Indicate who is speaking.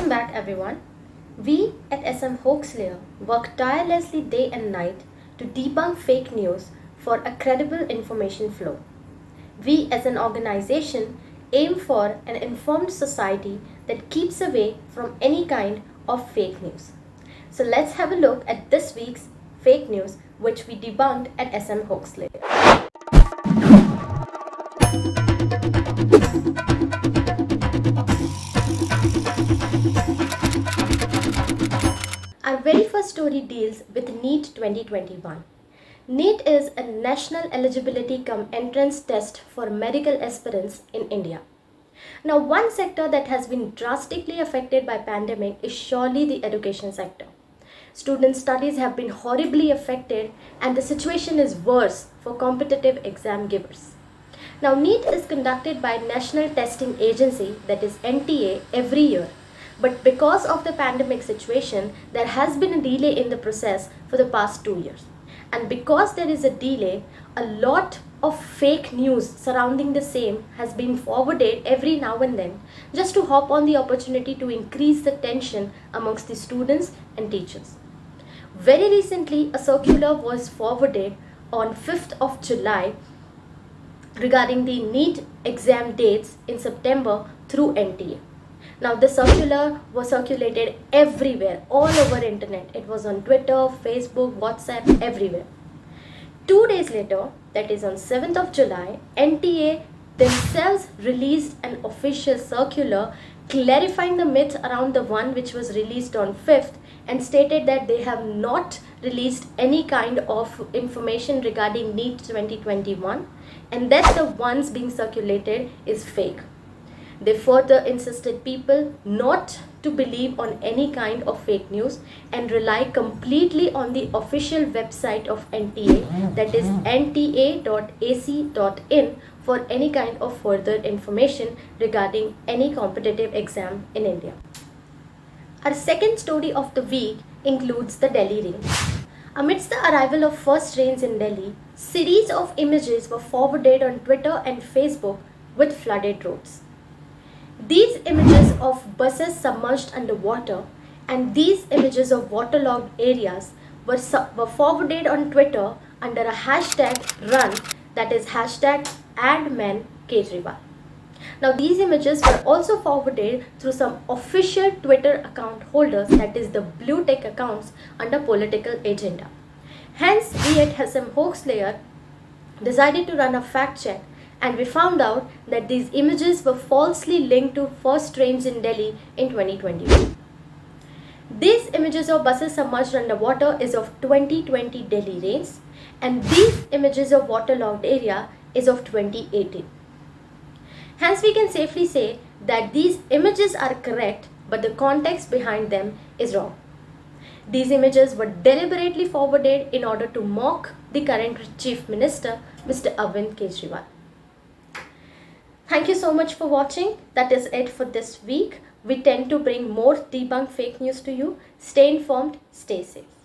Speaker 1: Welcome back everyone. We at SM Hoaxlayer work tirelessly day and night to debunk fake news for a credible information flow. We as an organization aim for an informed society that keeps away from any kind of fake news. So let's have a look at this week's fake news which we debunked at SM Hoaxlayer. Our very first story deals with NEET 2021. NEET is a national eligibility cum entrance test for medical aspirants in India. Now, one sector that has been drastically affected by pandemic is surely the education sector. Student studies have been horribly affected and the situation is worse for competitive exam givers. Now, NEET is conducted by National Testing Agency, that is NTA, every year. But because of the pandemic situation, there has been a delay in the process for the past 2 years. And because there is a delay, a lot of fake news surrounding the same has been forwarded every now and then just to hop on the opportunity to increase the tension amongst the students and teachers. Very recently, a circular was forwarded on 5th of July regarding the NEET exam dates in September through NTA. Now, the circular was circulated everywhere, all over internet. It was on Twitter, Facebook, WhatsApp, everywhere. 2 days later, that is on 7th of July, NTA themselves released an official circular clarifying the myth around the one which was released on 5th and stated that they have not released any kind of information regarding NEET 2021 and that the ones being circulated is fake. They further insisted people not to believe on any kind of fake news and rely completely on the official website of NTA, that is nta.ac.in, for any kind of further information regarding any competitive exam in India. Our second story of the week includes the Delhi rains. Amidst the arrival of first rains in Delhi, series of images were forwarded on Twitter and Facebook with flooded roads. These images of buses submerged underwater and these images of waterlogged areas were forwarded on Twitter under a hashtag run, that is hashtag #AdMenKejriwal. Now, these images were also forwarded through some official Twitter account holders, that is the blue tick accounts under political agenda. Hence, we at SM Hoaxlayer decided to run a fact check and we found out that these images were falsely linked to first rains in Delhi in 2021. These images of buses submerged underwater is of 2020 Delhi rains and these images of waterlogged area is of 2018. Hence, we can safely say that these images are correct but the context behind them is wrong. These images were deliberately forwarded in order to mock the current Chief Minister, Mr. Arvind Kejriwal. Thank you so much for watching. That is it for this week. We tend to bring more debunked fake news to you. Stay informed, stay safe.